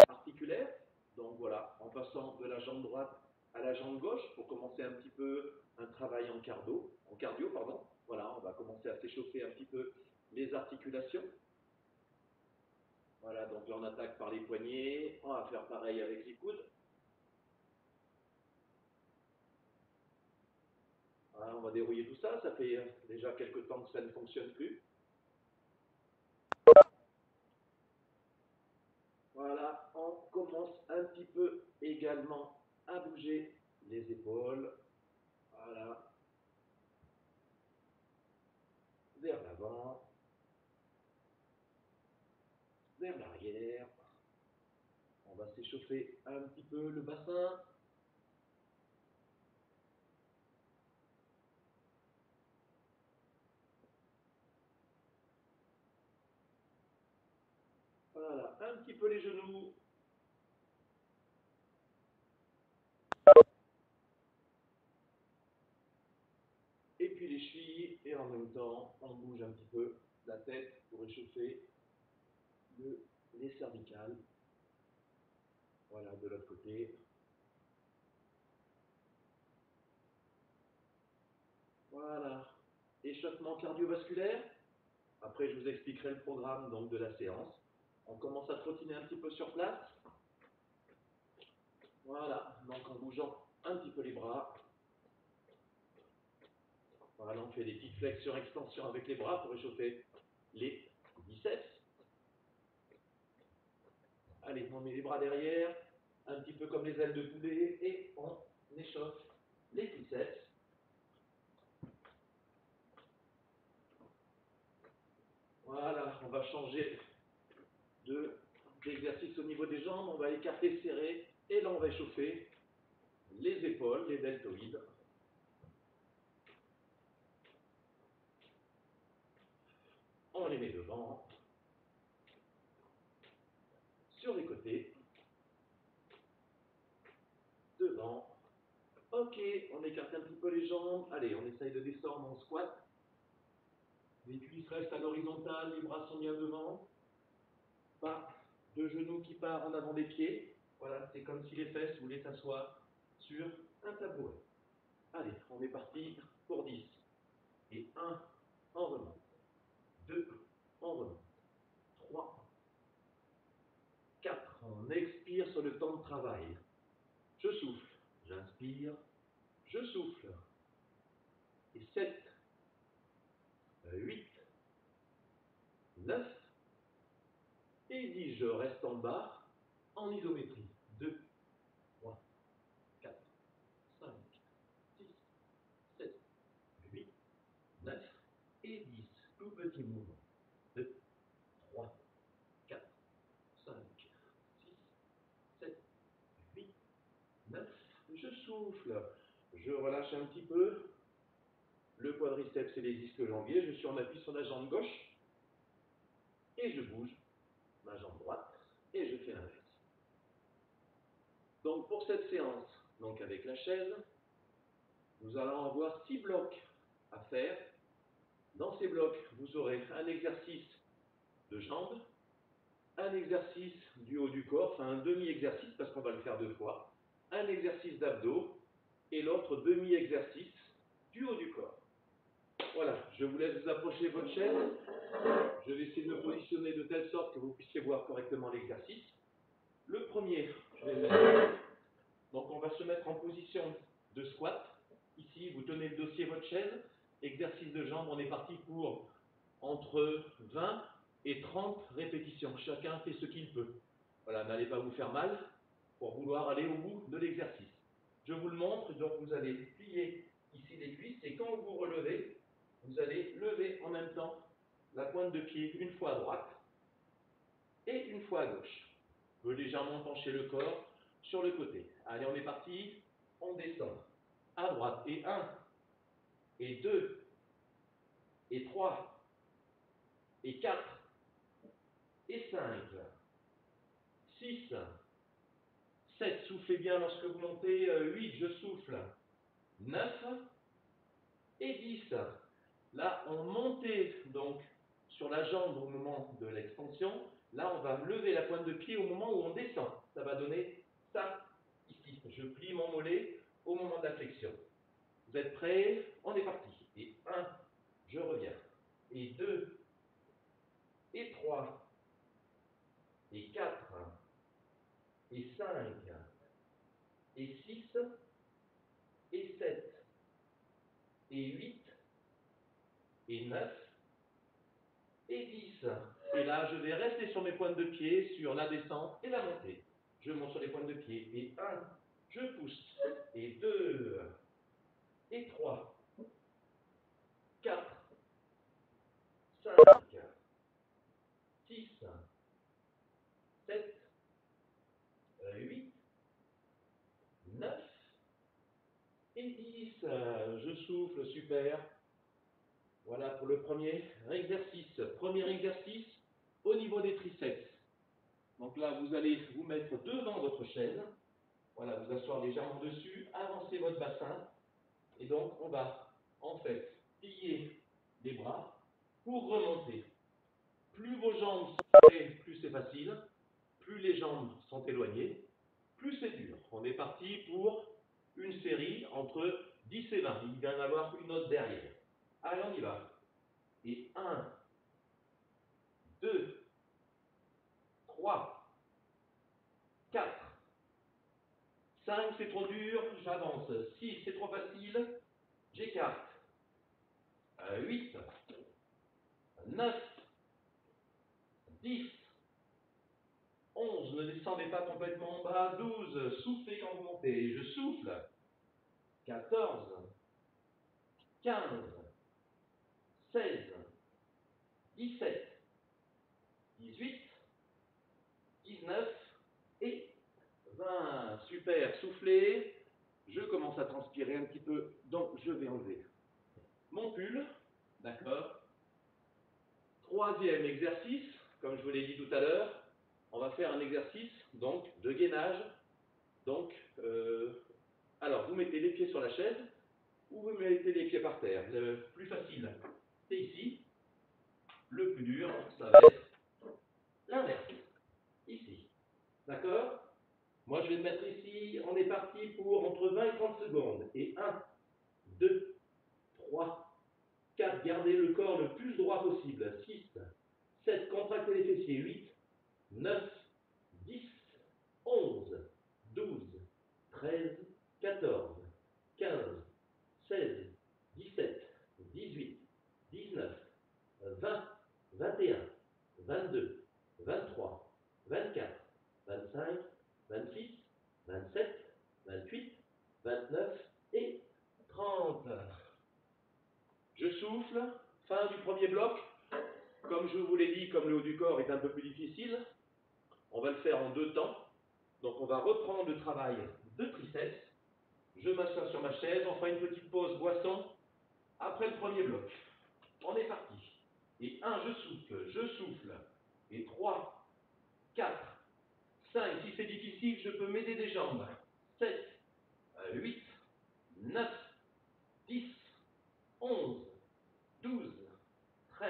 Articulaire. Donc voilà, en passant de la jambe droite à la jambe gauche pour commencer un petit peu un travail en cardio, pardon. Voilà, on va commencer à s'échauffer un petit peu les articulations. Voilà, donc là on attaque par les poignets, on va faire pareil avec les coudes. Voilà, on va dérouiller tout ça, ça fait déjà quelques temps que ça ne fonctionne plus. Voilà, on commence un petit peu également à bouger les épaules. Voilà, vers l'avant, vers l'arrière. On va s'échauffer un petit peu le bassin. Voilà, un petit peu les genoux. Et puis les chevilles. Et en même temps, on bouge un petit peu la tête pour échauffer les cervicales. Voilà, de l'autre côté. Voilà. Échauffement cardiovasculaire. Après, je vous expliquerai le programme donc, de la séance. On commence à trottiner un petit peu sur place. Voilà, donc en bougeant un petit peu les bras. Voilà, on fait des petites flexions-extensions avec les bras pour échauffer les biceps. Allez, on met les bras derrière, un petit peu comme les ailes de poulet, et on échauffe les triceps. Voilà, on va changer d'exercice au niveau des jambes, on va écarter, serrer, et là on va échauffer les épaules, les deltoïdes. On les met devant, sur les côtés, devant. Ok, on écarte un petit peu les jambes. Allez, on essaye de descendre en squat. Les cuisses restent à l'horizontale, les bras sont bien devant. Pas de genoux qui part en avant des pieds. Voilà, c'est comme si les fesses voulaient s'asseoir sur un tabouret. Allez, on est parti pour 10. Et 1, on remonte. 2, on remonte. 3, 4, on expire sur le temps de travail. Je souffle, j'inspire, je souffle. Et 7, 8, 9 et 10. Je reste en bas en isométrie. 2, 3, 4, 5, 6, 7, 8, 9 et 10. Tout petit mouvement. 2, 3, 4, 5, 6, 7, 8, 9. Je souffle. Je relâche un petit peu le quadriceps et les disques jambiers. Je suis en appui sur la jambe gauche. Et je bouge ma jambe droite. Et je fais l'inverse. Donc pour cette séance, donc avec la chaise, nous allons avoir 6 blocs à faire. Dans ces blocs, vous aurez un exercice de jambes, un exercice du haut du corps, enfin un demi-exercice parce qu'on va le faire 2 fois, un exercice d'abdos et l'autre demi-exercice du haut du corps. Voilà, je vous laisse vous approcher votre chaise. Je vais essayer de me positionner de telle sorte que vous puissiez voir correctement l'exercice. Le premier, je vais mettre. Donc on va se mettre en position de squat. Ici, vous tenez le dossier de votre chaise. Exercice de jambes, on est parti pour entre 20 et 30 répétitions. Chacun fait ce qu'il peut. Voilà, n'allez pas vous faire mal pour vouloir aller au bout de l'exercice. Je vous le montre, donc vous allez plier ici les cuisses et quand vous relevez, vous allez lever en même temps la pointe de pied une fois à droite et une fois à gauche. peut légèrement pencher le corps sur le côté. Allez, on est parti. On descend. À droite. Et 1, et 2, et 3, et 4, et 5, 6, 7. Soufflez bien lorsque vous montez. 8, je souffle. 9 et 10. Là, on montait donc sur la jambe au moment de l'extension. Là, on va lever la pointe de pied au moment où on descend. Ça va donner ça ici. Je plie mon mollet au moment de la flexion. Vous êtes prêts? On est parti. Et 1, je reviens. Et 2, et 3, et 4, et 5, et 6, et 7, et 8, et 9, et 10. Et là, je vais rester sur mes pointes de pied, sur la descente et la montée. Je monte sur les pointes de pied. Et 1, je pousse. Et 2, et 3, 4, 5, 6, 7, 8, 9 et 10. Je souffle, super. Voilà pour le premier exercice. Premier exercice au niveau des triceps. Donc là, vous allez vous mettre devant votre chaise. Voilà, vous asseoir légèrement dessus, avancer votre bassin. Et donc, on va en fait plier les bras pour remonter. Plus vos jambes sont près, plus c'est facile. Plus les jambes sont éloignées, plus c'est dur. On est parti pour une série entre 10 et 20. Il va y en avoir une autre derrière. Allez, on y va. Et 1, 2, 3, 4, 5, c'est trop dur, j'avance. 6, c'est trop facile, j'écarte. 8, 9, 10, 11, ne descendez pas complètement en bas. 12, soufflez quand vous montez. Je souffle. 14, 15, 16, 17, 18, 19 et 20. Super, soufflez. Je commence à transpirer un petit peu, donc je vais enlever mon pull. D'accord. Troisième exercice, comme je vous l'ai dit tout à l'heure, on va faire un exercice donc de gainage. Donc, alors vous mettez les pieds sur la chaise ou vous mettez les pieds par terre. Le plus facile, c'est ici. Le plus dur, ça va être l'inverse, ici. D'accord? Moi, je vais me mettre ici. On est parti pour entre 20 et 30 secondes. Et 1, 2, 3, 4. Gardez le corps le plus droit possible. 6, 7. Contractez les fessiers. 8, 9, 10, 11, 12, 13, 14, 15, 16, 17, 18, 19, 20, 21, 22, 23, 24, 25, 26, 27, 28, 29 et 30. Je souffle. Fin du premier bloc. Comme je vous l'ai dit, comme le haut du corps est un peu plus difficile, on va le faire en 2 temps. Donc on va reprendre le travail de triceps. Je m'assois sur ma chaise, on fera une petite pause boisson après le premier bloc. On est parti. Et 1, je souffle. Et 3, 4, 5, si c'est difficile, je peux m'aider des jambes. 7, 8, 9, 10, 11, 12, 13,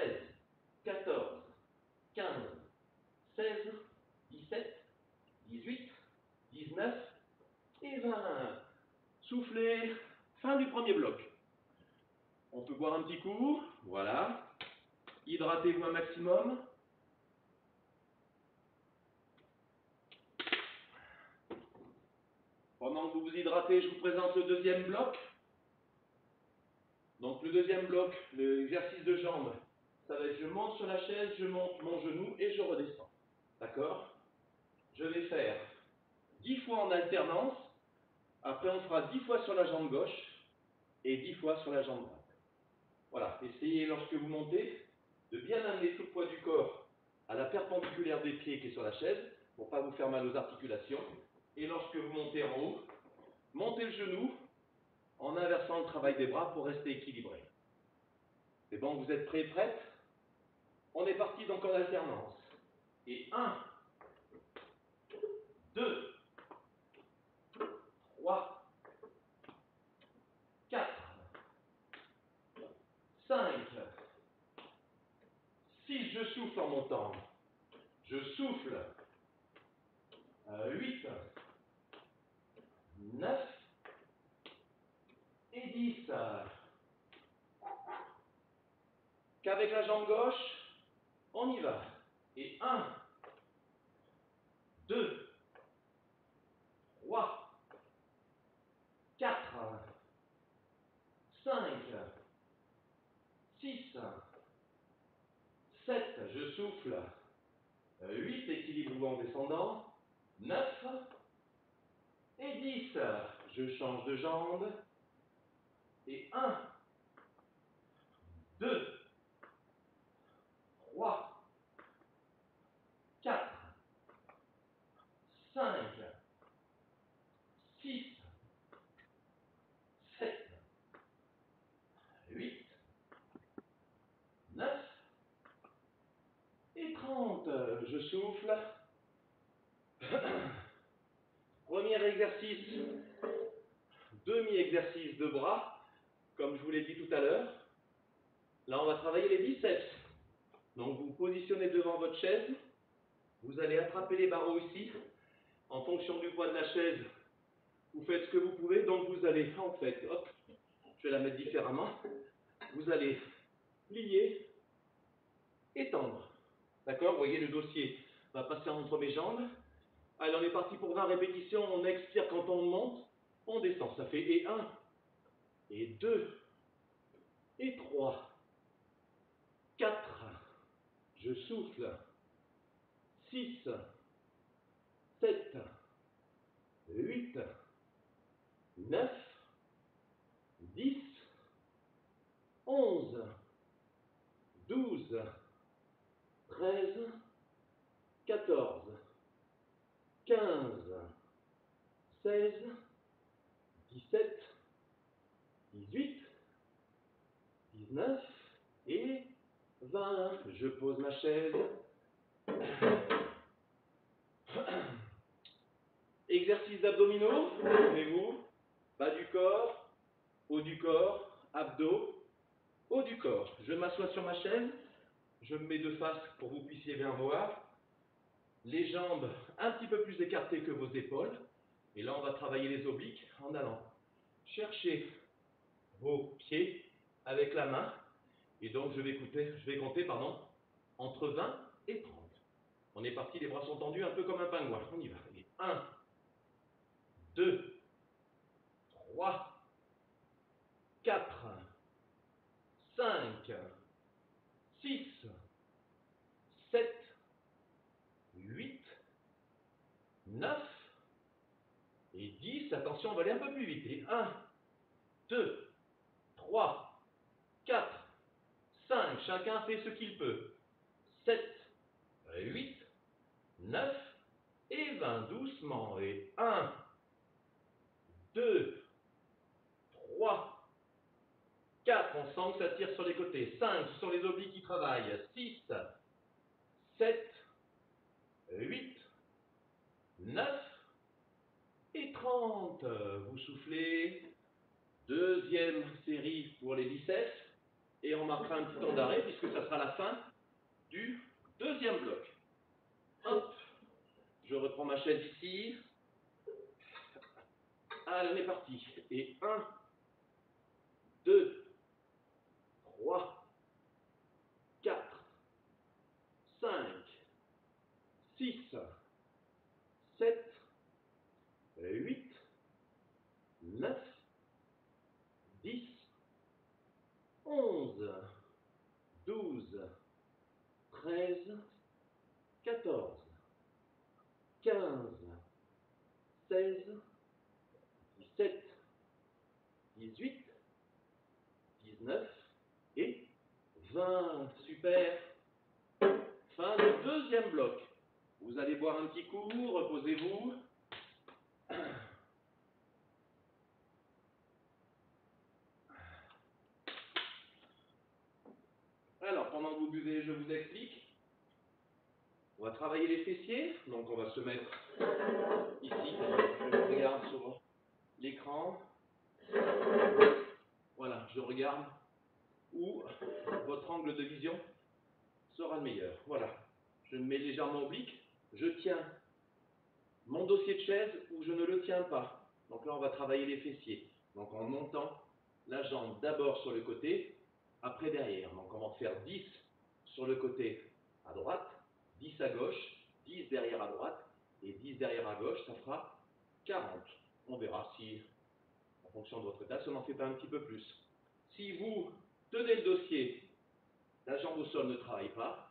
14, 15, 16, 17, 18, 19 et 20. Soufflez. Fin du premier bloc. On peut boire un petit coup. Voilà. Hydratez-vous un maximum. Pendant que vous vous hydratez, je vous présente le deuxième bloc. Donc le deuxième bloc, l'exercice de jambes, ça va être je monte sur la chaise, je monte mon genou et je redescends. D'accord? Je vais faire 10 fois en alternance. Après, on fera 10 fois sur la jambe gauche et 10 fois sur la jambe droite. Voilà. Essayez, lorsque vous montez, de bien amener tout le poids du corps à la perpendiculaire des pieds qui est sur la chaise. pour ne pas vous faire mal aux articulations. Et lorsque vous montez en haut, montez le genou en inversant le travail des bras pour rester équilibré. C'est bon, vous êtes prêts, prêtes? On est parti donc en alternance. Et 1, 2, 3, 4, 5, 6, je souffle en montant. Je souffle. 8, 9 et 10. Qu'avec la jambe gauche, on y va. Et 1, 2, 3, 4, 5, 6, 7, je souffle. 8, équilibre en descendant. 9 et 10. Je change de jambe. Et 1, 2, 3, 4, 5, 6, 7, 8, 9 et 30. Je souffle. Premier exercice, demi-exercice de bras, comme je vous l'ai dit tout à l'heure. Là, on va travailler les biceps. Donc, vous vous positionnez devant votre chaise. Vous allez attraper les barreaux ici. En fonction du poids de la chaise, vous faites ce que vous pouvez. Donc, vous allez, en fait, hop, je vais la mettre différemment. Vous allez plier, étendre. D'accord? Vous voyez, le dossier va passer entre mes jambes. Allez, on est parti pour 20 répétitions. On expire quand on monte. On descend. Ça fait et 1, et 2, et 3, 4. Je souffle. 6, 7, 8, 9, 10, 11, 12, 13, 14, 15, 16, 17, 18, 19 et 20. Je pose ma chaise. Exercice d'abdominaux. Levez-vous. Bas du corps, haut du corps, abdos, haut du corps. Je m'assois sur ma chaise. Je me mets de face pour que vous puissiez bien voir. Les jambes un petit peu plus écartées que vos épaules. Et là, on va travailler les obliques en allant chercher vos pieds avec la main. Et donc, je vais compter entre 20 et 30. On est parti, les bras sont tendus, un peu comme un pingouin. On y va. Et 1, 2, 3, 4, 5, 6, 7, 8, 9 et 10. Attention, on va aller un peu plus vite. Et 1, 2, 3, 4, 5. Chacun fait ce qu'il peut. 7, 8, 9 et 20. Doucement. Et 1, 2, 3, 4. On sent que ça tire sur les côtés. 5, ce sont les obliques qui travaillent. 6, 7, 8, 9 et 30. Vous soufflez. Deuxième série pour les biceps. Et on marquera un petit temps d'arrêt puisque ça sera la fin du deuxième bloc. Hop. Je reprends ma chaise ici. Allez, on est parti. Et 1, 2, 3, 4, 5, 6, 7, 8, 9, 10, 11, 12, 13, 14, 15, 16, 17, 18, 19 et 20. Super. Fin du deuxième bloc. Vous allez boire un petit coup, reposez-vous. Alors, pendant que vous buvez, je vous explique. On va travailler les fessiers. Donc, on va se mettre ici. Je regarde sur l'écran. Voilà, je regarde où votre angle de vision sera le meilleur. Voilà, je me mets légèrement oblique. Je tiens mon dossier de chaise ou je ne le tiens pas. Donc là, on va travailler les fessiers. Donc en montant la jambe d'abord sur le côté, après derrière. Donc on va en faire 10 sur le côté à droite, 10 à gauche, 10 derrière à droite et 10 derrière à gauche. Ça fera 40. On verra si, en fonction de votre tasse, on n'en fait pas un petit peu plus. Si vous tenez le dossier, la jambe au sol ne travaille pas.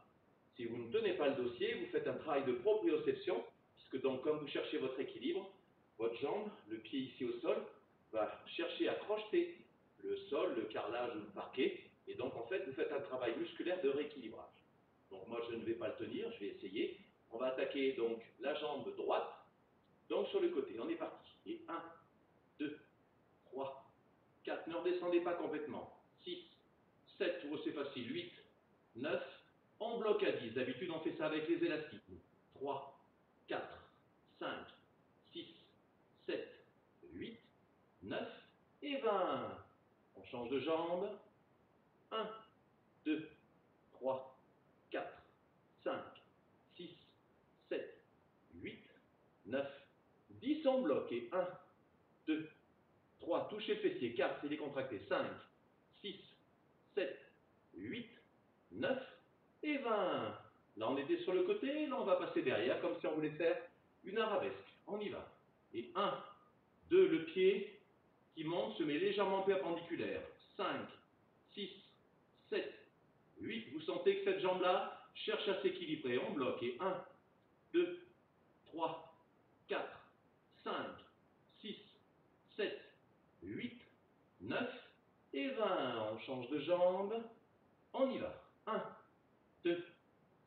Si vous ne tenez pas le dossier, vous faites un travail de proprioception, puisque donc comme vous cherchez votre équilibre, votre jambe, le pied ici au sol, va chercher à crocheter le sol, le carrelage ou le parquet, et donc en fait vous faites un travail musculaire de rééquilibrage. Donc moi je ne vais pas le tenir, je vais essayer. On va attaquer donc la jambe droite, donc sur le côté, on est parti. Et 1, 2, 3, 4, ne redescendez pas complètement. 6, 7, oh, c'est facile, 8, 9, on bloque à 10. D'habitude, on fait ça avec les élastiques. 3, 4, 5, 6, 7, 8, 9 et 20. On change de jambe. 1, 2, 3, 4, 5, 6, 7, 8, 9, 10. On bloque. Et 1, 2, 3, touchez le fessier. 4, c'est décontracté. 5, 6, 7, 8, 9 et 20. Là, on était sur le côté, là, on va passer derrière, comme si on voulait faire une arabesque. On y va. Et 1, 2, le pied qui monte se met légèrement perpendiculaire. 5, 6, 7, 8. Vous sentez que cette jambe-là cherche à s'équilibrer. On bloque. Et 1, 2, 3, 4, 5, 6, 7, 8, 9 et 20. On change de jambe. On y va. 1, 2,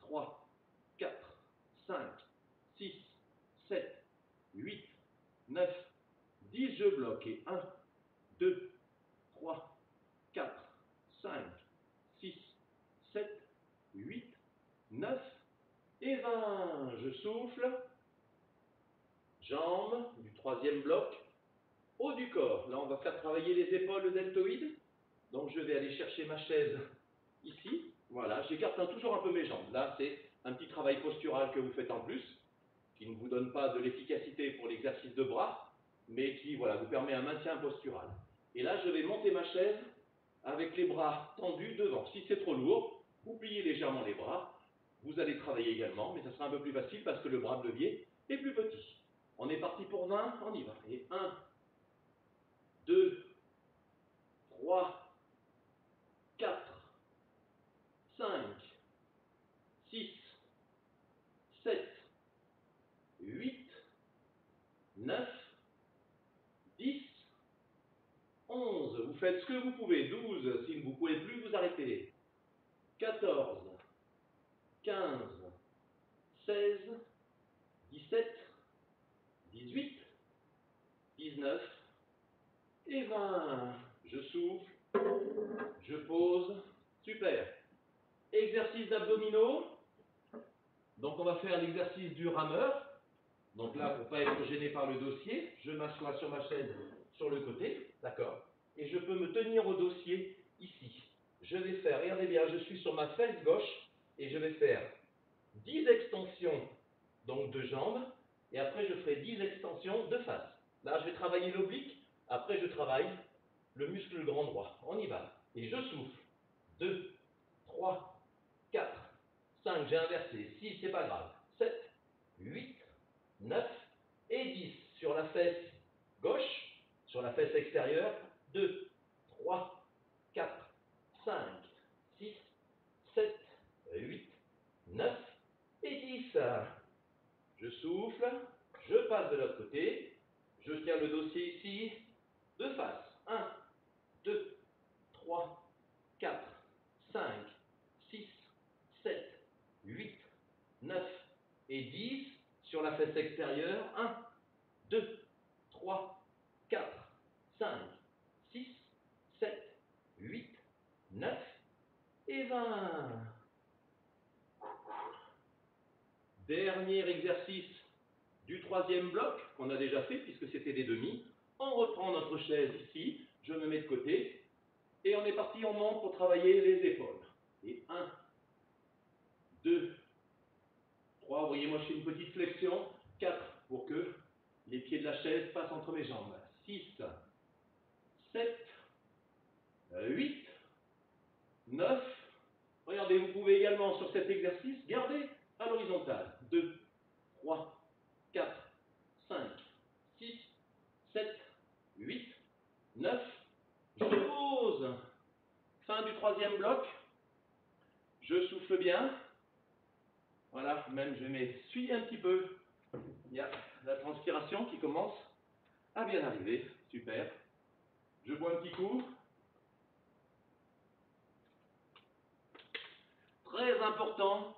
3, 4, 5, 6, 7, 8, 9, 10. Je bloque. Et 1, 2, 3, 4, 5, 6, 7, 8, 9 et 20. Je souffle. Jambes du troisième bloc. Haut du corps. Là, on va faire travailler les épaules, le deltoïde. Donc, je vais aller chercher ma chaise ici. Voilà, j'écarte toujours un peu mes jambes. Là, c'est un petit travail postural que vous faites en plus, qui ne vous donne pas de l'efficacité pour l'exercice de bras, mais qui voilà, vous permet un maintien postural. Et là, je vais monter ma chaise avec les bras tendus devant. Si c'est trop lourd, vous pliez légèrement les bras. Vous allez travailler également, mais ça sera un peu plus facile parce que le bras de levier est plus petit. On est parti pour 20, on y va. Et 1, 2, 3, 4, 5, 6, 7, 8, 9, 10, 11. Vous faites ce que vous pouvez. 12, si vous ne pouvez plus, vous arrêtez. 14, 15, 16, 17, 18, 19 et 20. Je souffle, je pose. Super. Exercice d'abdominaux. Donc on va faire l'exercice du rameur. Donc là, pour ne pas être gêné par le dossier, je m'assois sur ma chaise sur le côté, d'accord? Et je peux me tenir au dossier ici. Je vais faire, regardez bien, je suis sur ma fesse gauche et je vais faire 10 extensions donc de jambes et après je ferai 10 extensions de face. Là, je vais travailler l'oblique, après je travaille le muscle grand droit. On y va. Et je souffle. 2, 3, 4, 5, j'ai inversé. 6, c'est pas grave. 7, 8, 9 et 10 sur la fesse gauche, sur la fesse extérieure. 2, 3, 4, 5, 6, 7, 8, 9 et 10. Je souffle, je passe de l'autre côté, je tiens le dossier ici, de face. 1, 2, 3, 4, 5, 6, 7, 8, 9 et 10. sur la fesse extérieure. 1, 2, 3, 4, 5, 6, 7, 8, 9 et 20. Dernier exercice du troisième bloc qu'on a déjà fait puisque c'était des demi. On reprend notre chaise ici, je me mets de côté et on est parti, on monte pour travailler les épaules. Et 1, 2, 3, vous voyez moi je fais une petite flexion, 4 pour que les pieds de la chaise passent entre mes jambes, 6, 7, 8, 9, regardez vous pouvez également sur cet exercice garder à l'horizontale, 2, 3, 4, 5, 6, 7, 8, 9, je pose, fin du troisième bloc, je souffle bien, voilà, même je m'essuie un petit peu, il y a la transpiration qui commence à bien arriver, super, je bois un petit coup, très important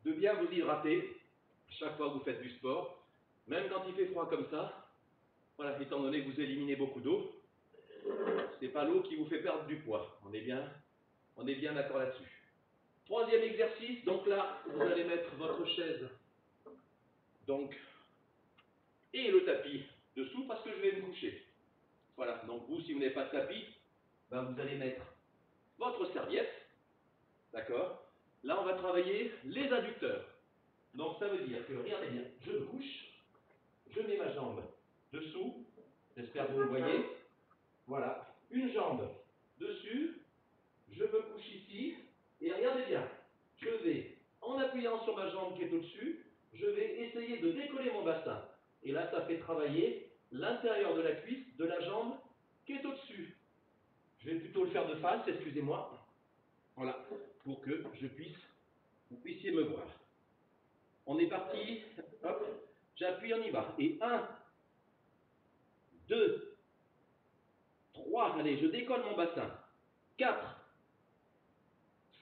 de bien vous hydrater chaque fois que vous faites du sport, même quand il fait froid comme ça, voilà, étant donné que vous éliminez beaucoup d'eau, c'est pas l'eau qui vous fait perdre du poids, on est bien d'accord là-dessus. Troisième exercice, donc là, vous allez mettre votre chaise donc, et le tapis dessous parce que je vais me coucher. Voilà, donc vous, si vous n'avez pas de tapis, ben vous allez mettre votre serviette, d'accord? Là, on va travailler les adducteurs. Donc, ça veut dire que, regardez bien, je me couche, je mets ma jambe dessous, j'espère que vous le voyez. Voilà, une jambe dessus, je me couche ici, et regardez bien, je vais, en appuyant sur ma jambe qui est au-dessus, je vais essayer de décoller mon bassin. Et là, ça fait travailler l'intérieur de la cuisse de la jambe qui est au-dessus. Je vais plutôt le faire de face, excusez-moi. Voilà, pour que vous puissiez me voir. On est parti, hop, j'appuie, on y va. Et 1, 2, 3, allez, je décolle mon bassin. 4,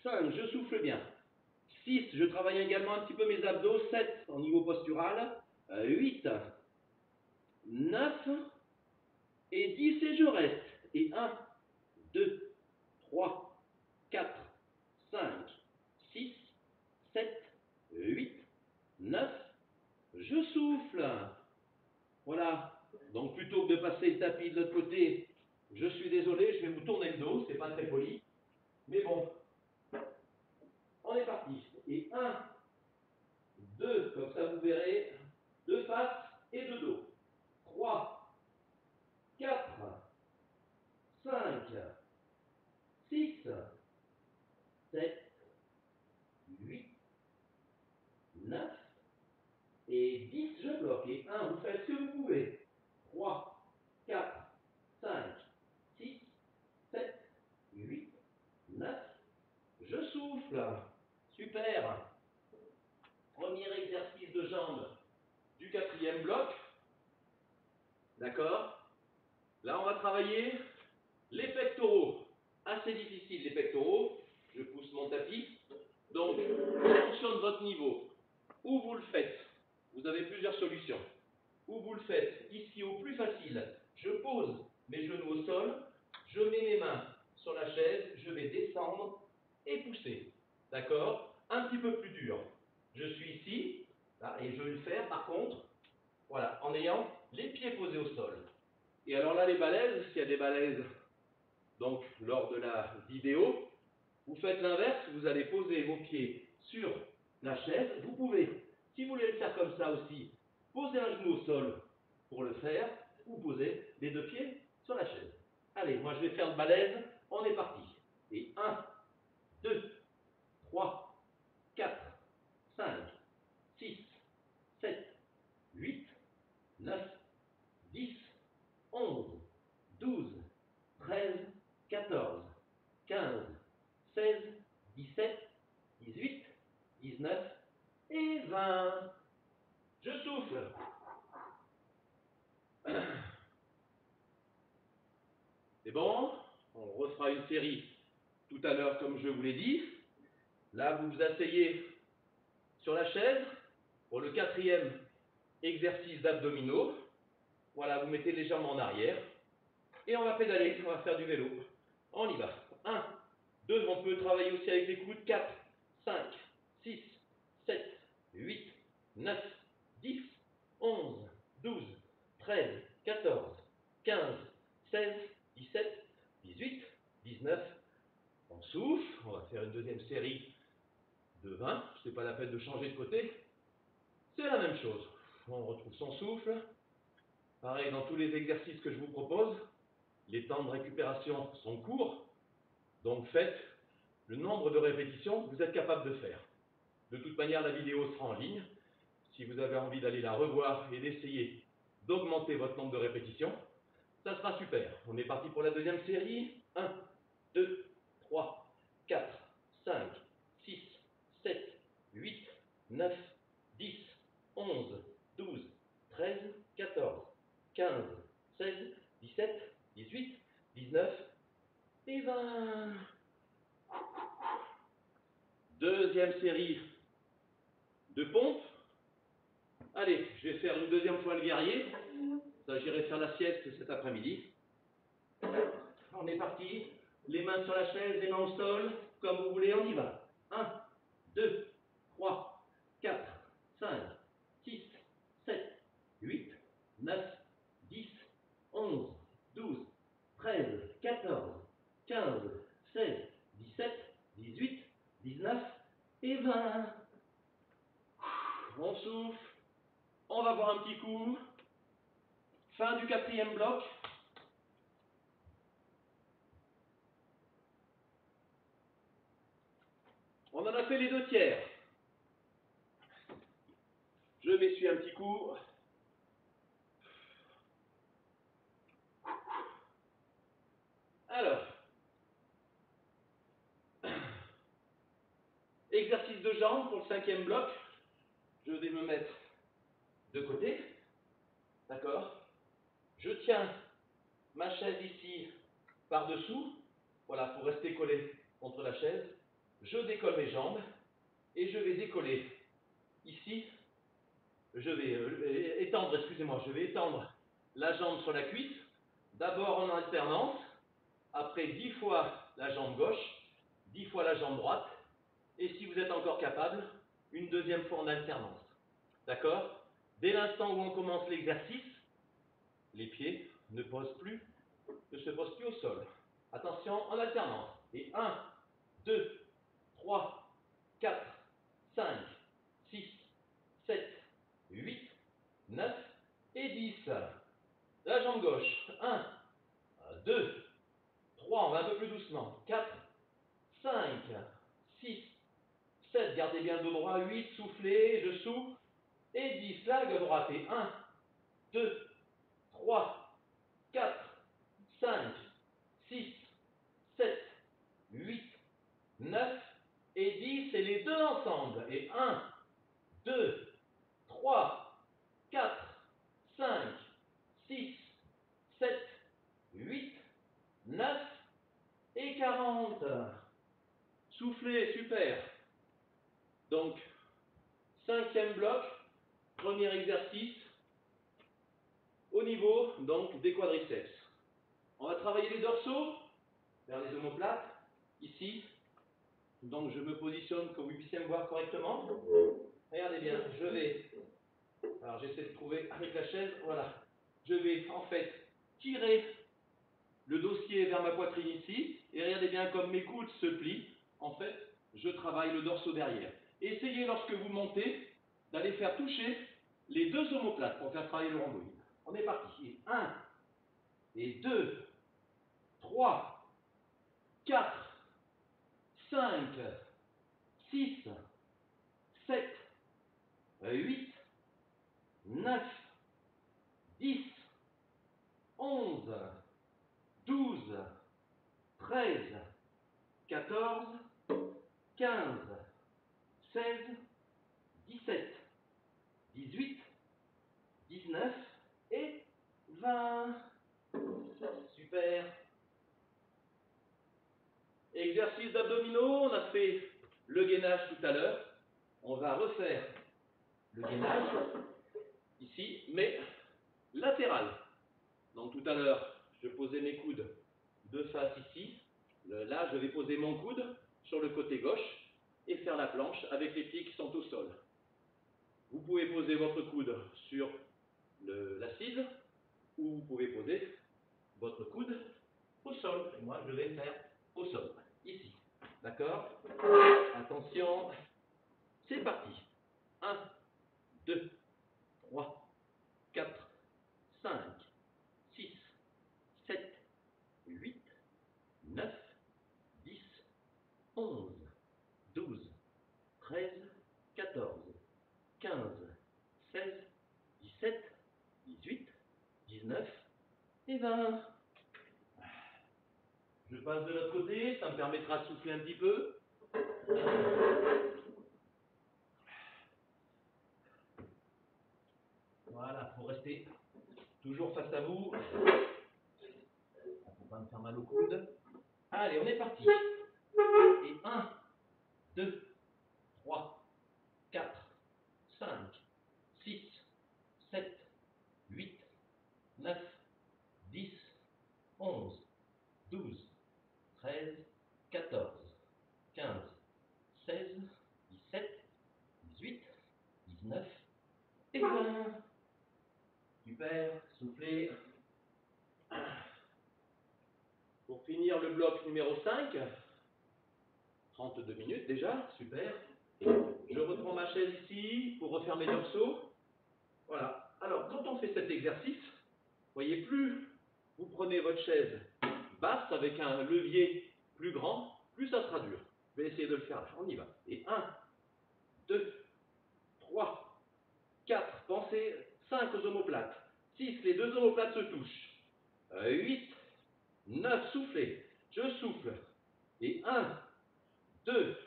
5, je souffle bien. 6, je travaille également un petit peu mes abdos. 7, au niveau postural. 8, 9 et 10 et je reste. Et 1, 2, 3, 4, 5, 6, 7, 8, 9, je souffle. Voilà. Donc plutôt que de passer le tapis de l'autre côté, je suis désolé, je vais vous tourner le dos, c'est pas très poli. Mais bon, on est parti. Et 1, 2, comme ça vous verrez, de face et de dos. 3, 4, 5, 6, 7, 8, 9 et 10, je bloque. Et 1, vous faites ce que vous pouvez. 3, 4, 5, 6, 7, 8, 9, je souffle. Super. Premier exercice de jambes du quatrième bloc. D'accord? Là, on va travailler les pectoraux. Assez difficile, les pectoraux. Je pousse mon tapis. Donc, en fonction de votre niveau, où vous le faites, vous avez plusieurs solutions. Où vous le faites, ici au plus facile, je pose mes genoux au sol, je mets mes mains sur la chaise, je vais descendre et pousser. D'accord? Un petit peu plus dur. Je suis ici, là, et je vais le faire par contre, voilà, en ayant les pieds posés au sol. Et alors là, les balaises, s'il y a des balaises, donc lors de la vidéo, vous faites l'inverse, vous allez poser vos pieds sur la chaise. Vous pouvez, si vous voulez le faire comme ça aussi, poser un genou au sol pour le faire, ou poser les deux pieds sur la chaise. Allez, moi je vais faire de balèze, on est parti. Et 1, 2, 3, 4, 5, 6, 7, 8, 9, 10, 11, 12, 13, 14, 15, 16, 17, 18, 19 et 20. Je souffle. C'est bon? On refera une série tout à l'heure comme je vous l'ai dit. Là, vous vous asseyez sur la chaise. pour le quatrième exercice d'abdominaux. Voilà, vous mettez les jambes en arrière et on va pédaler, on va faire du vélo. On y va. 1, 2, on peut travailler aussi avec les coudes. 4, 5, 6, 7, 8, 9, 10, 11, 12, 13, 14, 15, 16, 17, 18, 19. On souffle, on va faire une deuxième série de 20. Ce n'est pas la peine de changer de côté. C'est la même chose. On retrouve son souffle. Pareil dans tous les exercices que je vous propose. Les temps de récupération sont courts. Donc faites le nombre de répétitions que vous êtes capable de faire. De toute manière, la vidéo sera en ligne. Si vous avez envie d'aller la revoir et d'essayer d'augmenter votre nombre de répétitions, ça sera super. On est parti pour la deuxième série. 1, 2, 3, 4, 5, 6, 7, 8, 9, 10, 11, 12, 13, 14, 15, 16, 17, 18, 19 et 20. Deuxième série de pompes. Allez, je vais faire une deuxième fois le guerrier. Ça, j'irai faire la sieste cet après-midi. On est parti. Les mains sur la chaise, les mains au sol. Comme vous voulez, on y va. 1, 2, 3, 4, 5, 6, 7, 8, 9, 10, 11, 12, 13, 14, 15, 16, 17, 18, 19 et 20. On souffle. On va boire un petit coup. Fin du quatrième bloc. On en a fait les 2 tiers. Je m'essuie un petit coup. Alors, exercice de jambes pour le 5e bloc. Je vais me mettre de côté. D'accord? Je tiens ma chaise ici par-dessous. Voilà, pour rester collé contre la chaise. Je décolle mes jambes et je vais décoller ici. Je vais étendre, excusez-moi, je vais étendre la jambe sur la cuisse. D'abord en alternance. Après 10 fois la jambe gauche, 10 fois la jambe droite. Et si vous êtes encore capable, une deuxième fois en alternance. D'accord? Dès l'instant où on commence l'exercice, les pieds ne se posent plus au sol. Attention, en alternance. Et 1, 2, 3, 4, 5, 6, 7, 8, 9 et 10. La jambe gauche. 1, 2, 3, on va un peu plus doucement. 4, 5, 6, 7, gardez bien le dos droit. 8, soufflez, je souffle. Et 10, la droite. Et 1, 2, 3, 4, 5, 6, 7, 8, 9 et 10. Et les deux ensemble. Et 1, 2, 3, 4, 5, 6, 7, 8, 9 et 40. Soufflez, super. Donc, 5e bloc, premier exercice, au niveau donc des quadriceps. On va travailler les dorsaux vers les omoplates, ici. Donc je me positionne que vous puissiez me voir correctement. Regardez bien, je vais, alors j'essaie de trouver avec la chaise, voilà. Je vais en fait tirer le dossier vers ma poitrine ici, et regardez bien comme mes coudes se plient, en fait, je travaille le dorso derrière. Essayez lorsque vous montez d'aller faire toucher les deux omoplates pour faire travailler le rhomboïde. On est parti. 1 et 2, 3, 4, 5, 6, 7, 8, 9, 10, 11, 12, 13, 14, 15, 16, 17, 18, 19 et 20. Super. Exercice d'abdominaux, on a fait le gainage tout à l'heure. On va refaire le gainage, ici, mais latéral. Donc tout à l'heure, je posais mes coudes de face ici. Là, je vais poser mon coude sur le côté gauche et faire la planche avec les pieds qui sont au sol. Vous pouvez poser votre coude sur l'assise ou vous pouvez poser votre coude au sol. Et moi, je vais faire au sol, ici. D'accord? Attention, c'est parti. 1, 2, 3, 4, 5, 6, 7, 8, 9, 10, 11, 12, 13, 14, 15, 16, 17, 18, 19 et 20. Je passe de l'autre côté, ça me permettra de souffler un petit peu. Voilà, il faut rester toujours face à vous. Pour pas me faire mal au coude. Allez, on est parti. Et 1, 2, 3, 4, 5, 6, 7, 8, 9, 10, 11, 12, 13, 14, 15, 16, 17, 18, 19 et 20. Super, soufflez. Pour finir le bloc numéro 5, 32 minutes déjà, super. Je reprends ma chaise ici pour refaire mes dorsaux. Voilà. Alors, quand on fait cet exercice, voyez, plus vous prenez votre chaise basse avec un levier plus grand, plus ça sera dur. Je vais essayer de le faire là. On y va. Et 1, 2, 3, 4, pensez 5 aux omoplates. 6, les deux omoplates se touchent. 8, 9, soufflez. Je souffle. Et 1, 2,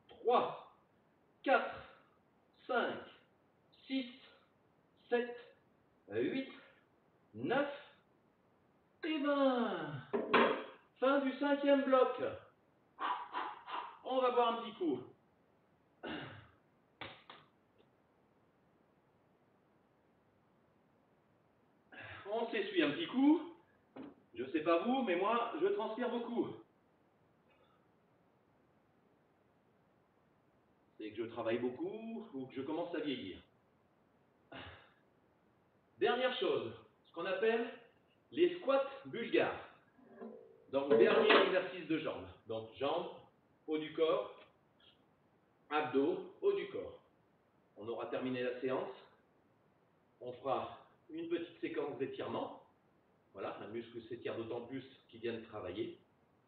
3, 4, 5, 6, 7, 8, 9 et 20. Fin du 5e bloc. On va boire un petit coup. On s'essuie un petit coup. Je sais pas vous, mais moi, je transpire beaucoup. C'est que je travaille beaucoup ou que je commence à vieillir. Dernière chose, ce qu'on appelle les squats bulgares. Donc, dernier exercice de jambes. Donc, jambes, haut du corps, abdos, haut du corps. On aura terminé la séance. On fera une petite séquence d'étirement. Voilà, un muscle s'étire d'autant plus qu'il vient de travailler.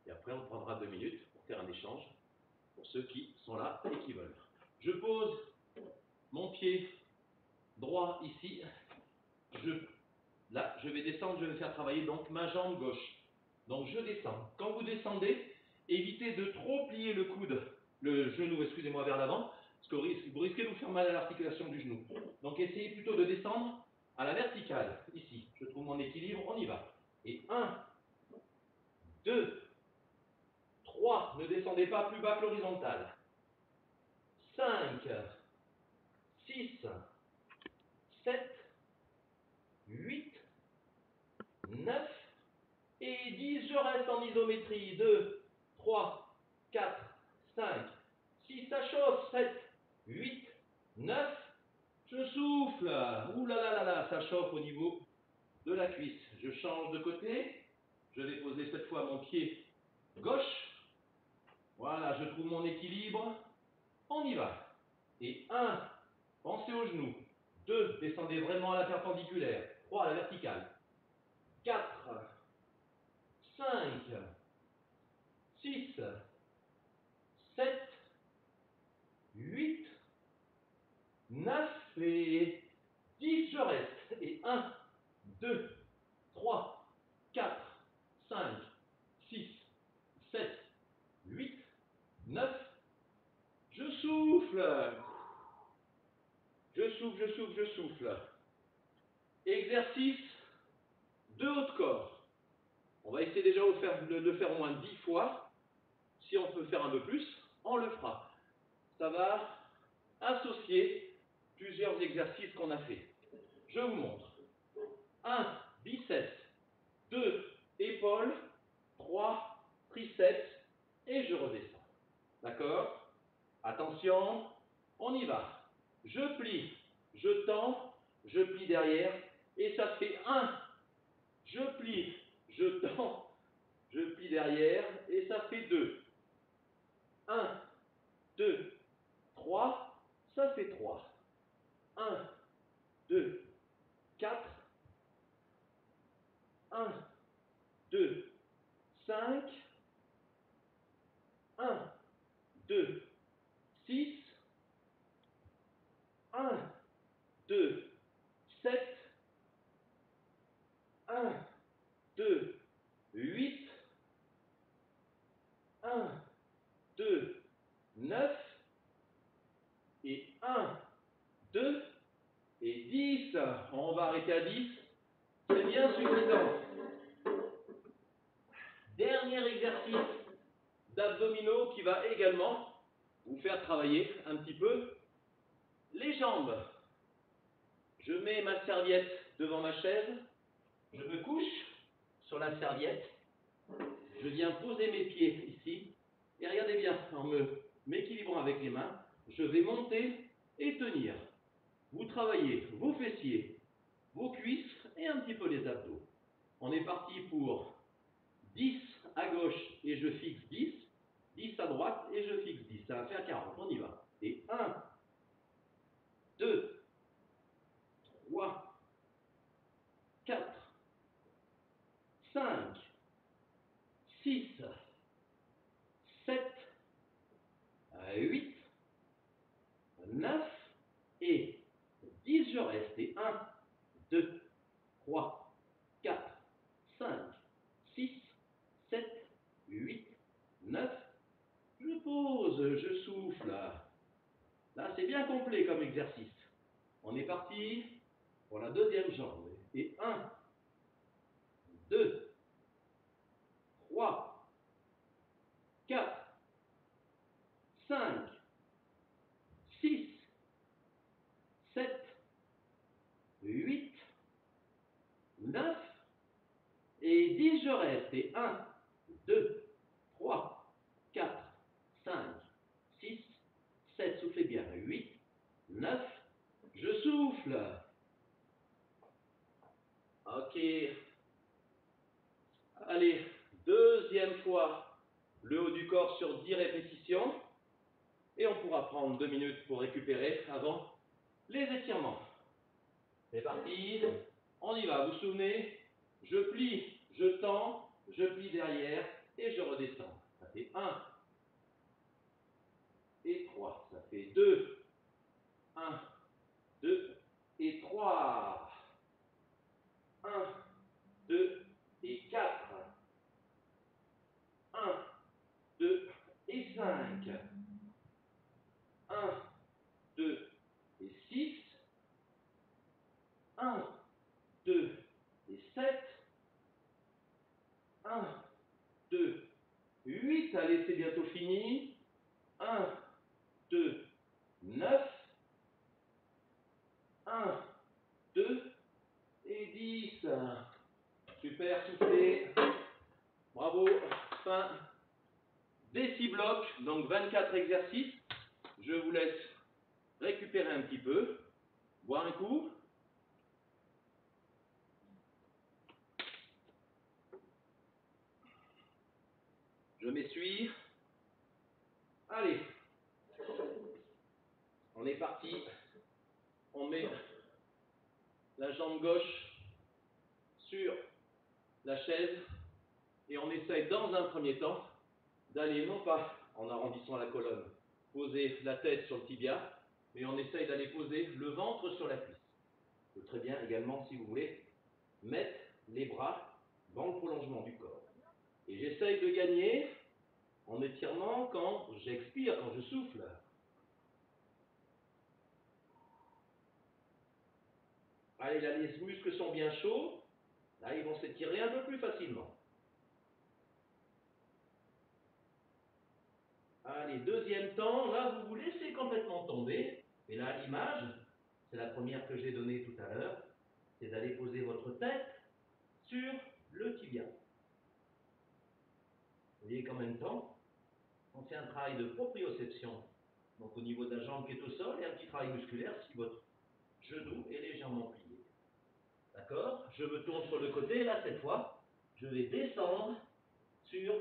Et après, on prendra 2 minutes pour faire un échange pour ceux qui sont là et qui veulent. Je pose mon pied droit ici. Là, je vais descendre, je vais faire travailler donc ma jambe gauche. Donc, je descends. Quand vous descendez, évitez de trop plier le coude, le genou, excusez-moi, vers l'avant, parce que vous risquez de vous faire mal à l'articulation du genou. Donc, essayez plutôt de descendre à la verticale, ici. Je trouve mon équilibre, on y va. Et 1, 2, 3, ne descendez pas plus bas que l'horizontale. 5, 6, 7, 8, 9 et 10. Je reste en isométrie. 2, 3, 4, 5, 6, ça chauffe. 7, 8, 9. Je souffle. Ouh là là là là, ça chauffe au niveau de la cuisse. Je change de côté. Je vais poser cette fois mon pied gauche. Voilà, je trouve mon équilibre. On y va. Et 1, pensez aux genoux. 2, descendez vraiment à la perpendiculaire. 3, à la verticale. 4, 5, 6, 7, 8, 9 et 10. Je reste. Et 1, 2, 3, 4, 5, 6, 7, 8, 9. Je souffle. Je souffle, je souffle, je souffle. Exercice de haut de corps. On va essayer déjà de le faire au moins 10 fois. Si on peut faire un peu plus, on le fera. Ça va associer plusieurs exercices qu'on a fait. Je vous montre. 1, biceps. 2, épaules. 3, triceps. Et je redescends. D'accord? Attention, on y va. Je plie, je tends, je plie derrière. Et ça fait 1. Je plie, je tends, je plie derrière. Et ça fait 2. 1, 2, 3. Ça fait 3. 1, 2, 4. 1, 2, 5. 1, 2, 6. 1, 2, 7. 1, 2, 8. 1, 2, 9. Et 1, 2 et 10. On va arrêter à 10. C'est bien suffisant. Dernier exercice d'abdominaux qui va également vous faire travailler un petit peu les jambes. Je mets ma serviette devant ma chaise. Je me couche sur la serviette. Je viens poser mes pieds ici. Et regardez bien, en m'équilibrant avec les mains, je vais monter et tenir. Vous travaillez vos fessiers, vos cuisses et un petit peu les abdos. On est parti pour 10 à gauche et je fixe 10. 10 à droite et je fixe 10. Ça va faire 40. On y va. Et 1, 2, 3, 4, 5, 6, 7, 8, 9 et 10. Je reste. Et 1, 2, 3, 4, 5, 6, 7, 8, 9. Je pose, je souffle. Là, c'est bien complet comme exercice. On est parti pour la deuxième jambe. Et 1, 2, 3, 4, 5, 6, 7, 8, 9 et 10. Je reste. Et 1, 2, 3, 4, 5, 6, 7. Soufflez bien. 8, 9. Je souffle. Ok. Allez, deuxième fois, le haut du corps sur 10 répétitions. Et on pourra prendre 2 minutes pour récupérer avant les étirements. C'est parti. On y va. Vous vous souvenez? Je plie, je tends, je plie derrière et je redescends. Ça fait 1 et 3. Ça fait 2. 1, 2 et 3. 1, 2 et 4. 1, 2 et 5. 1, 2 et 6. 1, 2 et 7. 1, 2, 8. Allez, c'est bientôt fini. 1, 2, 9. 1, 2 et 10. Super, soufflez. Bravo. Fin des 6 blocs, donc 24 exercices. Je vous laisse récupérer un petit peu, boire un coup. Je m'essuie. Allez, on est parti. On met la jambe gauche sur la chaise et on essaye dans un premier temps d'aller non pas en arrondissant la colonne, poser la tête sur le tibia, mais on essaye d'aller poser le ventre sur la cuisse. On peut très bien également, si vous voulez, mettre les bras dans le prolongement du corps. Et j'essaye de gagner en étirant quand j'expire, quand je souffle. Allez, là, les muscles sont bien chauds. Là, ils vont s'étirer un peu plus facilement. Allez, deuxième temps. Là, vous vous laissez complètement tomber. Et là, l'image, c'est la première que j'ai donnée tout à l'heure, c'est d'aller poser votre tête sur le tibia. Vous voyez qu'en même temps, on fait un travail de proprioception, donc au niveau de la jambe qui est au sol, et un petit travail musculaire si votre genou est légèrement plié. D'accord? Je me tourne sur le côté, là cette fois, je vais descendre sur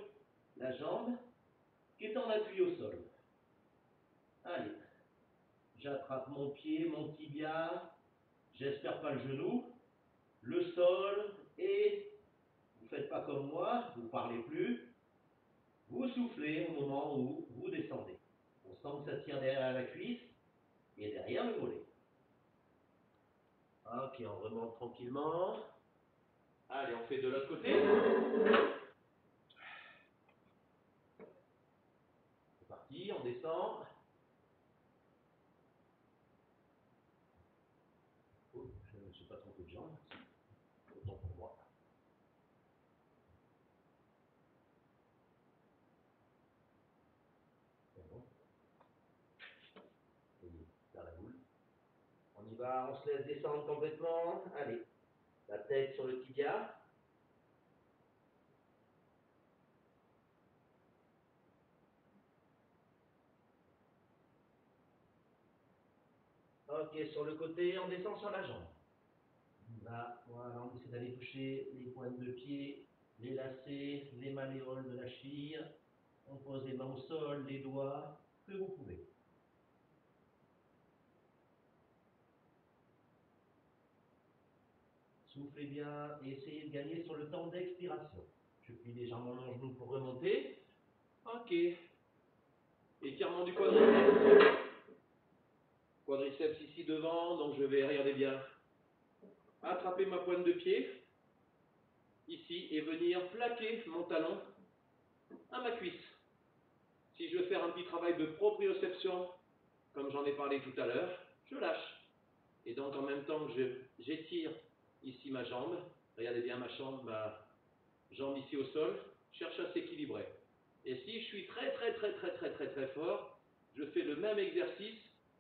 la jambe qui est en appui au sol. Allez, j'attrape mon pied, mon tibia, j'espère pas le genou, le sol, et vous faites pas comme moi, vous parlez plus, vous soufflez au moment où vous descendez. On sent que ça tire derrière la cuisse et derrière le mollet. Ok, on remonte tranquillement. Allez, on fait de l'autre côté. C'est parti, on descend. Oh, je ne me suis pas trompé de jambe. Autant pour moi. C'est bon. Et vers la boule. On y va, on se laisse descendre complètement. Allez, la tête sur le tibia. Ok, sur le côté, on descend sur la jambe. Là, voilà, on essaie d'aller toucher les pointes de pied, les lacets, les malléoles de la cheville. On pose les mains au sol, les doigts, que vous pouvez. Soufflez bien et essayez de gagner sur le temps d'expiration. Je plie légèrement mon genou pour remonter. Ok. Étirement du quadriceps. Quadriceps ici devant, donc je vais, regardez bien, attraper ma pointe de pied, ici, et venir plaquer mon talon à ma cuisse. Si je veux faire un petit travail de proprioception, comme j'en ai parlé tout à l'heure, je lâche. Et donc en même temps que j'étire ici ma jambe, regardez bien ma jambe ici au sol, cherche à s'équilibrer. Et si je suis très fort, je fais le même exercice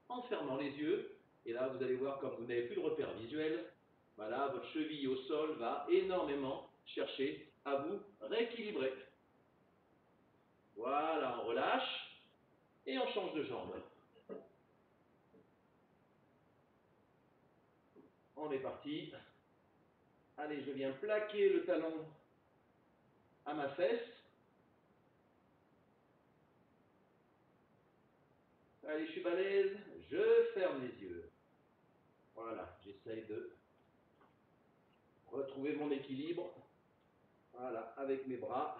en fermant les yeux. Et là, vous allez voir, comme vous n'avez plus de repère visuel, voilà, votre cheville au sol va énormément chercher à vous rééquilibrer. Voilà, on relâche et on change de jambe. On est parti. Allez, je viens plaquer le talon à ma fesse. Allez, je suis balèze, je ferme les yeux. Voilà, j'essaye de retrouver mon équilibre. Voilà, avec mes bras.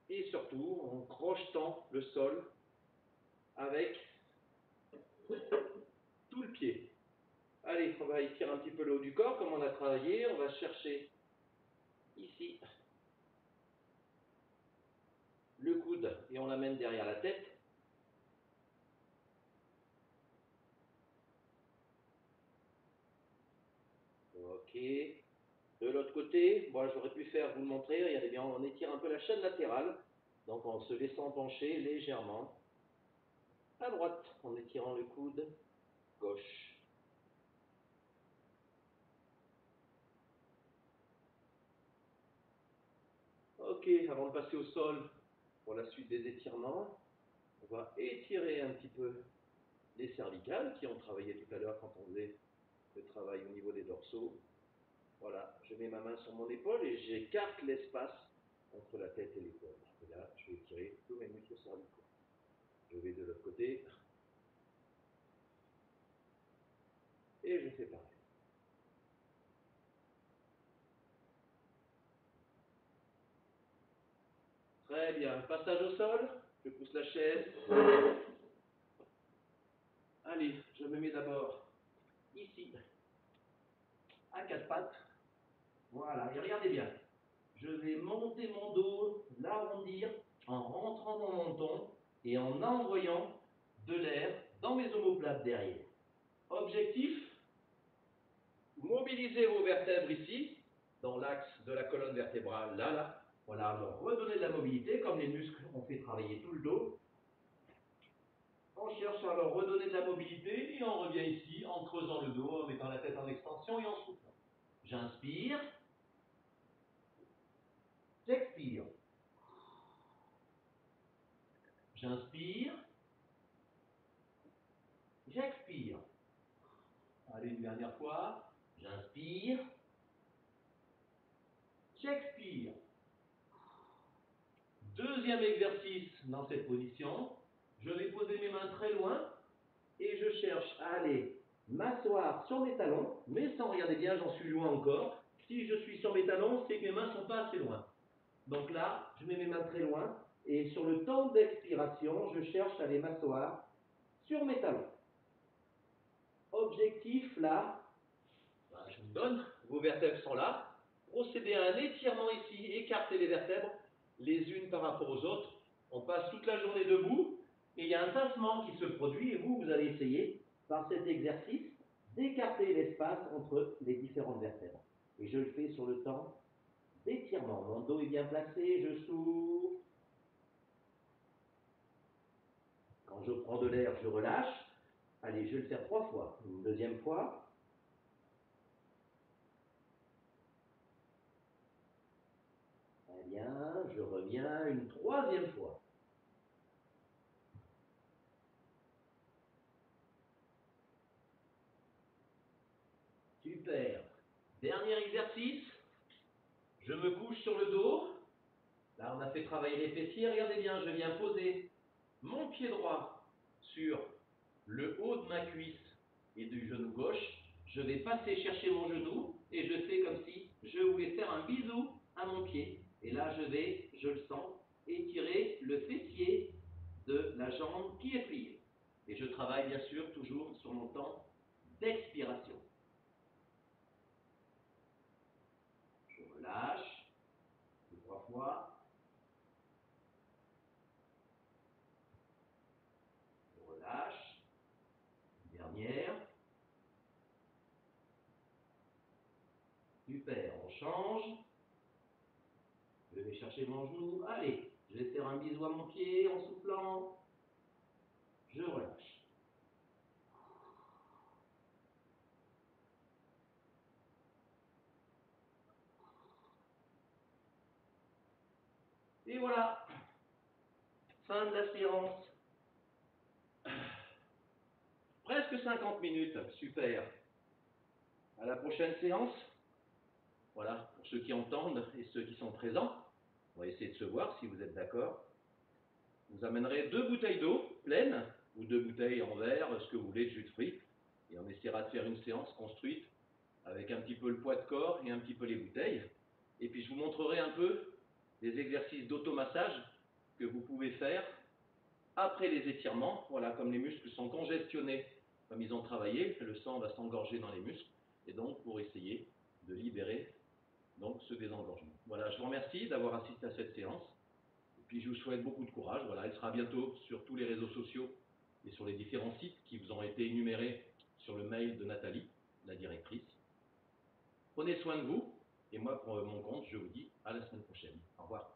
Et surtout, en crochetant le sol avec tout le pied. Allez, on va étirer un petit peu le haut du corps, comme on a travaillé. On va chercher ici le coude et on l'amène derrière la tête. Ok. De l'autre côté, moi j'aurais pu faire, vous le montrer, regardez bien, on étire un peu la chaîne latérale, donc en se laissant pencher légèrement à droite, en étirant le coude gauche. Ok, avant de passer au sol pour la suite des étirements, on va étirer un petit peu les cervicales qui ont travaillé tout à l'heure quand on faisait le travail au niveau des dorsaux. Voilà, je mets ma main sur mon épaule et j'écarte l'espace entre la tête et l'épaule. Et là, je vais étirer tous mes muscles cervicaux. Je vais de l'autre côté et je fais pareil. Très bien, passage au sol, je pousse la chaise. Allez, je me mets d'abord ici, à quatre pattes. Voilà, et regardez bien. Je vais monter mon dos, l'arrondir, en rentrant dans mon menton et en envoyant de l'air dans mes omoplates derrière. Objectif, mobiliser vos vertèbres ici, dans l'axe de la colonne vertébrale, là. Voilà, leur redonner de la mobilité, comme les muscles ont fait travailler tout le dos. On cherche à leur redonner de la mobilité et on revient ici en en creusant le dos, en mettant la tête en extension et en soufflant. J'inspire. J'expire. J'inspire. J'expire. Allez, une dernière fois. J'inspire. J'expire. Deuxième exercice dans cette position. Je vais poser mes mains très loin et je cherche à aller m'asseoir sur mes talons, mais sans regarder bien, j'en suis loin encore. Si je suis sur mes talons, c'est que mes mains ne sont pas assez loin. Donc là, je mets mes mains très loin et sur le temps d'expiration, je cherche à aller m'asseoir sur mes talons. Objectif là, je vous donne, vos vertèbres sont là. Procédez à un étirement ici, écartez les vertèbres les unes par rapport aux autres. On passe toute la journée debout et il y a un tassement qui se produit et vous allez essayer par cet exercice d'écarter l'espace entre les différentes vertèbres. Et je le fais sur le temps d'étirement. Mon dos est bien placé, je souffle. Quand je prends de l'air, je relâche. Allez, je vais le faire 3 fois. Une deuxième fois. Très bien, je reviens une troisième fois. Super. Dernier exercice. Je me couche sur le dos. Là, on a fait travailler les fessiers. Regardez bien, je viens poser mon pied droit sur le haut de ma cuisse et du genou gauche. Je vais passer chercher mon genou et je fais comme si je voulais faire un bisou à mon pied. Et là, je le sens, étirer le fessier de la jambe qui est pliée. Et je travaille bien sûr toujours sur mon temps d'expiration. Je relâche, 3 fois. Je relâche. Dernière. Super, on change. Je vais chercher mon genou. Allez, je vais faire un bisou à mon pied en soufflant. Je relâche. Et voilà, fin de la séance. Presque 50 minutes, super. À la prochaine séance. Voilà, pour ceux qui entendent et ceux qui sont présents, on va essayer de se voir si vous êtes d'accord. Vous amènerez 2 bouteilles d'eau pleines, ou 2 bouteilles en verre, ce que vous voulez, de jus de fruits. Et on essaiera de faire une séance construite avec un petit peu le poids de corps et un petit peu les bouteilles. Et puis je vous montrerai un peu des exercices d'automassage que vous pouvez faire après les étirements. Voilà, comme les muscles sont congestionnés, comme ils ont travaillé, le sang va s'engorger dans les muscles, et donc pour essayer de libérer donc ce désengorgement. Voilà, je vous remercie d'avoir assisté à cette séance, et puis je vous souhaite beaucoup de courage. Voilà, elle sera bientôt sur tous les réseaux sociaux et sur les différents sites qui vous ont été énumérés sur le mail de Nathalie, la directrice. Prenez soin de vous, et moi pour mon compte, je vous dis à la semaine prochaine. Au revoir.